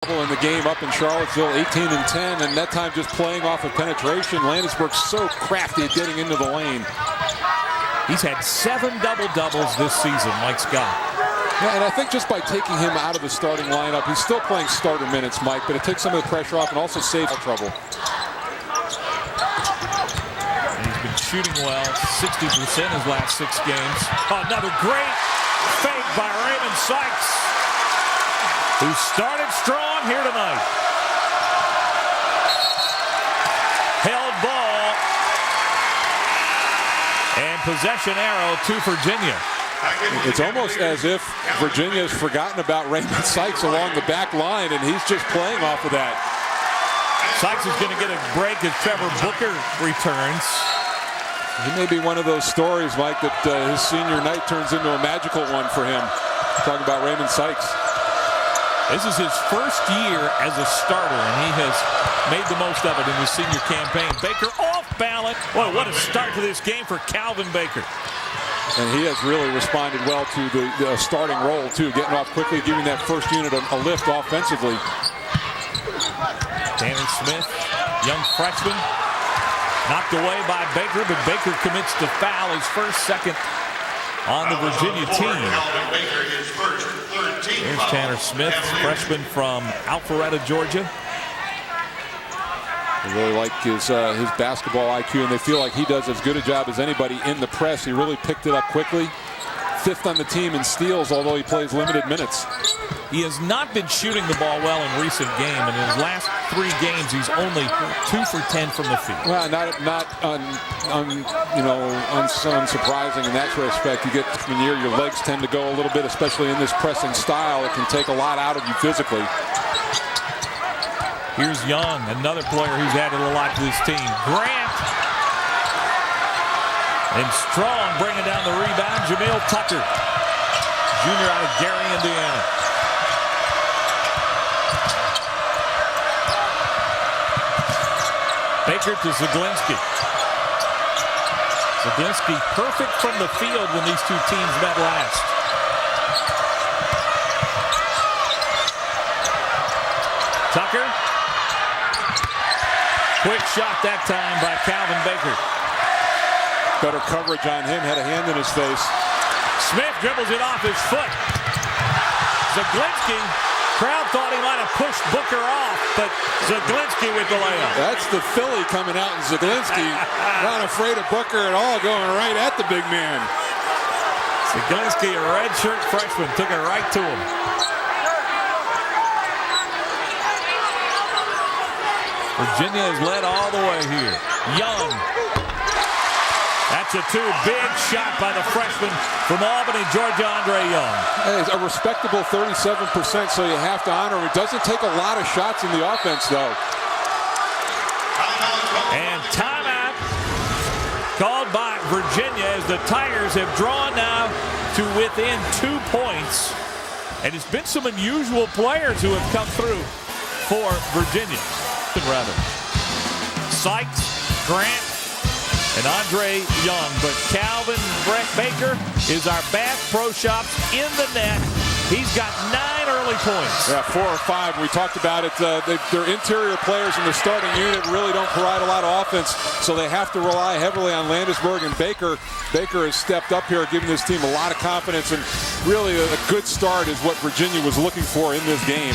In the game up in Charlottesville, 18-10, and that time just playing off of penetration. Landisburg's so crafty at getting into the lane. He's had 7 double-doubles this season, Mike Scott. Yeah, and I think just by taking him out of the starting lineup, he's still playing starter minutes, Mike, but it takes some of the pressure off and also saves trouble. And he's been shooting well, 60% his last 6 games. Oh, another great fake by Raymond Sykes, who started strong here tonight. Held ball. And possession arrow to Virginia. It's almost as if Virginia has forgotten about Raymond Sykes along the back line, and he's just playing off of that. Sykes is going to get a break as Trevor Booker returns. He may be one of those stories, Mike, that his senior night turns into a magical one for him. Talking about Raymond Sykes. This is his first year as a starter, and he has made the most of it in his senior campaign. Baker off balance. Boy, what a start to this game for Calvin Baker. And he has really responded well to the starting role, too, getting off quickly, giving that first unit a lift offensively. Tanner Smith, young freshman, knocked away by Baker, but Baker commits to foul, his first, second on the Virginia team. Here's Tanner Smith, freshman from Alpharetta, Georgia. They really like his basketball IQ, and they feel like he does as good a job as anybody in the press. He really picked it up quickly. 5th on the team in steals, although he plays limited minutes. He has not been shooting the ball well in recent game, and in his last 3 games, he's only 2 for 10 from the field. Well, unsurprising in that respect. You get freshman year, your legs tend to go a little bit, especially in this pressing style. It can take a lot out of you physically. Here's Young, another player who's added a lot to this team. Grant. And Strong bringing down the rebound. Jameel Tucker, junior out of Gary, Indiana. Baker to Zaglinski. Zaglinski perfect from the field when these two teams met last. Tucker. Quick shot that time by Calvin Baker. Better coverage on him, had a hand in his face. Smith dribbles it off his foot. Zaglinski, crowd thought he might have pushed Booker off, but Zaglinski with the layup. That's the Philly coming out, and Zaglinski not afraid of Booker at all, going right at the big man. Zaglinski, a redshirt freshman, took it right to him. Virginia has led all the way here. Young. That's a 2. Big shot by the freshman from Albany, Georgia, Andre Young. Hey, it's a respectable 37%, so you have to honor him. It doesn't take a lot of shots in the offense, though. And timeout called by Virginia as the Tigers have drawn now to within 2 points. And it's been some unusual players who have come through for Virginia. Rather, Sykes, Grant, and Andre Young, but Calvin Baker is our Bass Pro Shops in the net. He's got 9 early points. Yeah, 4 or 5. We talked about it. Their interior players in the starting unit really don't provide a lot of offense, so they have to rely heavily on Landisburg and Baker. Baker has stepped up here, giving this team a lot of confidence, and really a good start is what Virginia was looking for in this game.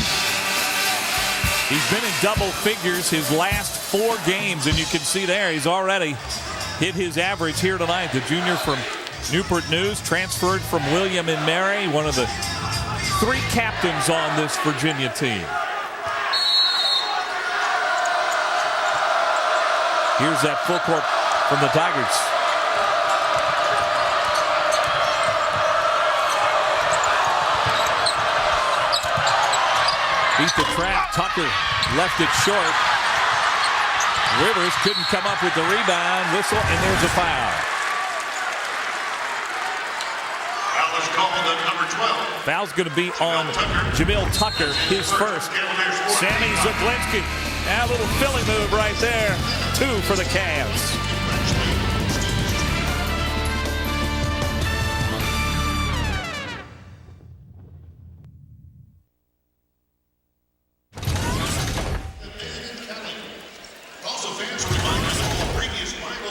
He's been in double figures his last 4 games, and you can see there he's already hit his average here tonight. The junior from Newport News, transferred from William and Mary, one of the 3 captains on this Virginia team. Here's that full court from the Tigers. Beat the trap. Tucker left it short. Rivers couldn't come up with the rebound. Whistle, and there's a foul. Foul is called on number 12. Foul's going to be on Jameel Tucker, his first. Sammy Zaglinski. Now a little Philly move right there. 2 for the Cavs.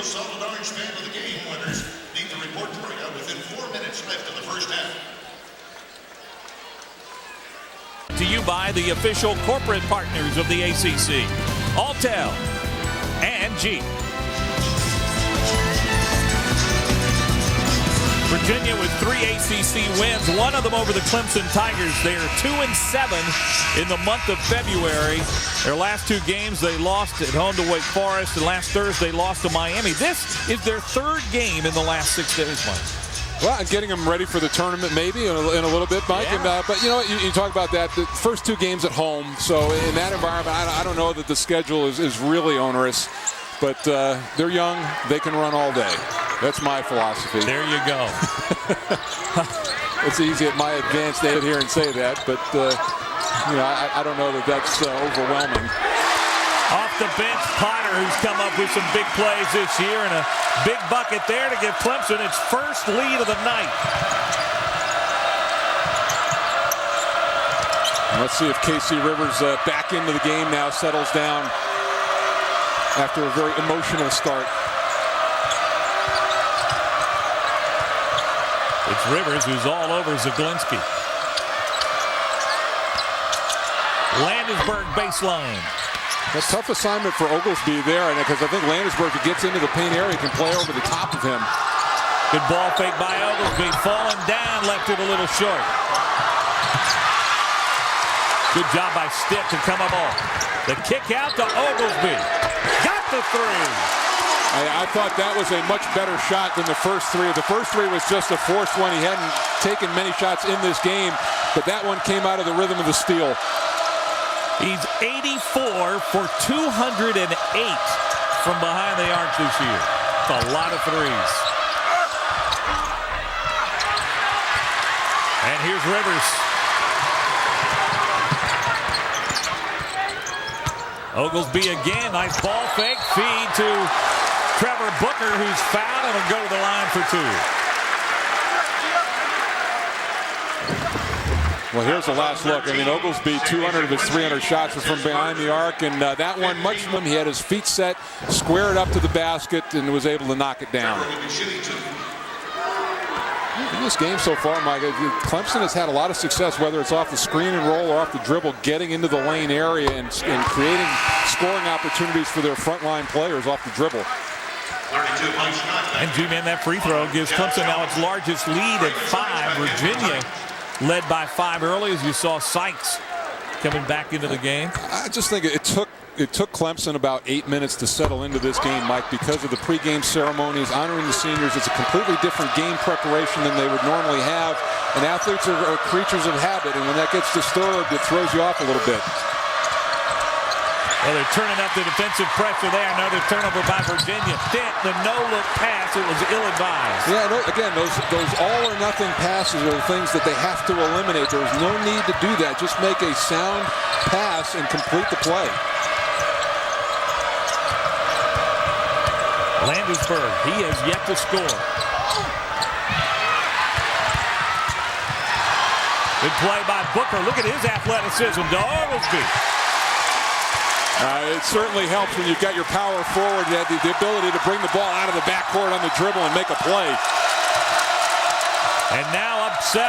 most solid orange fan of the game winners need to report to area within 4 minutes left in the first half. To you by the official corporate partners of the ACC, Alltel and Jeep. Virginia with 3 ACC wins, one of them over the Clemson Tigers. They are 2-7 in the month of February. Their last 2 games they lost at home to Wake Forest, and last Thursday lost to Miami. This is their 3rd game in the last 6 days, Mike. Well, and getting them ready for the tournament maybe in a little bit, Mike. Yeah. And, but you know what, you talk about that, the first 2 games at home. So in that environment, I don't know that the schedule is really onerous. But they're young, they can run all day. That's my philosophy. There you go. It's easy at my advanced age here and say that, but you know, I don't know that that's overwhelming. Off the bench, Potter, who's come up with some big plays this year, and a big bucket there to give Clemson its first lead of the night. And let's see if Casey Rivers back into the game now, settles down after a very emotional start. It's Rivers who's all over Zaglinski. Landisburg baseline. A tough assignment for Oglesby there, because I think Landisburg, if he gets into the paint area, can play over the top of him. Good ball fake by Oglesby. Falling down, left it a little short. Good job by Stitt to come up off. The kick out to Oglesby. Got the 3. I thought that was a much better shot than the first 3. The first 3 was just a forced one. He hadn't taken many shots in this game, but that one came out of the rhythm of the steal. He's 84 for 208 from behind the arc this year. It's a lot of 3s. And here's Rivers. Oglesby again. Nice ball fake. Feed to Trevor Booker, who's fouled and will go to the line for 2. Well, here's the last look. I mean, Oglesby, 200 of his 300 shots were from behind the arc, and that one, much of them, he had his feet set, squared up to the basket, and was able to knock it down. In this game so far, Mike, Clemson has had a lot of success, whether it's off the screen and roll or off the dribble, getting into the lane area and creating scoring opportunities for their frontline players off the dribble. And G-Man, that free throw gives Clemson now its largest lead at 5. Virginia led by 5 early, as you saw Sykes coming back into the game. I just think it took Clemson about 8 minutes to settle into this game, Mike, because of the pregame ceremonies, honoring the seniors. It's a completely different game preparation than they would normally have. And athletes are creatures of habit, and when that gets disturbed, it throws you off a little bit. Well, they're turning up the defensive pressure there. Another turnover by Virginia. The no-look pass, it was ill-advised. Yeah, no, again, those all-or-nothing passes are the things that they have to eliminate. There's no need to do that. Just make a sound pass and complete the play. Landisburg, he has yet to score. Good play by Booker. Look at his athleticism to Oglesby. It certainly helps when you've got your power forward. You have the ability to bring the ball out of the backcourt on the dribble and make a play. And now up 7.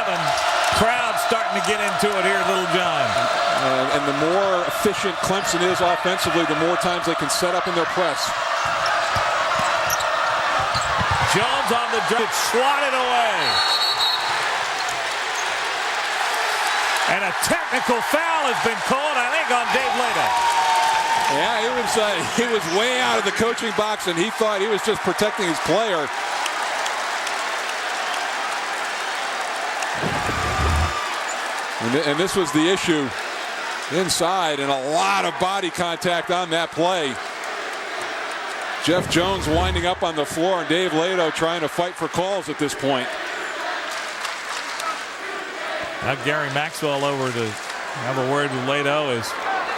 Crowd starting to get into it here, Little John. And the more efficient Clemson is offensively, the more times they can set up in their press. Jones on the dribble, swatted away. And a technical foul has been called, I think, on Dave Lato. Yeah, he was way out of the coaching box, and he thought he was just protecting his player. And this was the issue inside, and a lot of body contact on that play. Jeff Jones winding up on the floor, and Dave Lato trying to fight for calls at this point. Now Gary Maxwell over to have a word with Lato as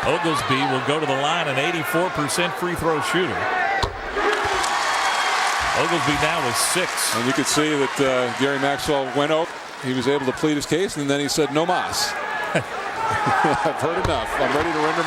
Oglesby will go to the line, an 84% free throw shooter. Oglesby now with 6. And you could see that Gary Maxwell went over. He was able to plead his case, and then he said, "No mas." I've heard enough. I'm ready to render my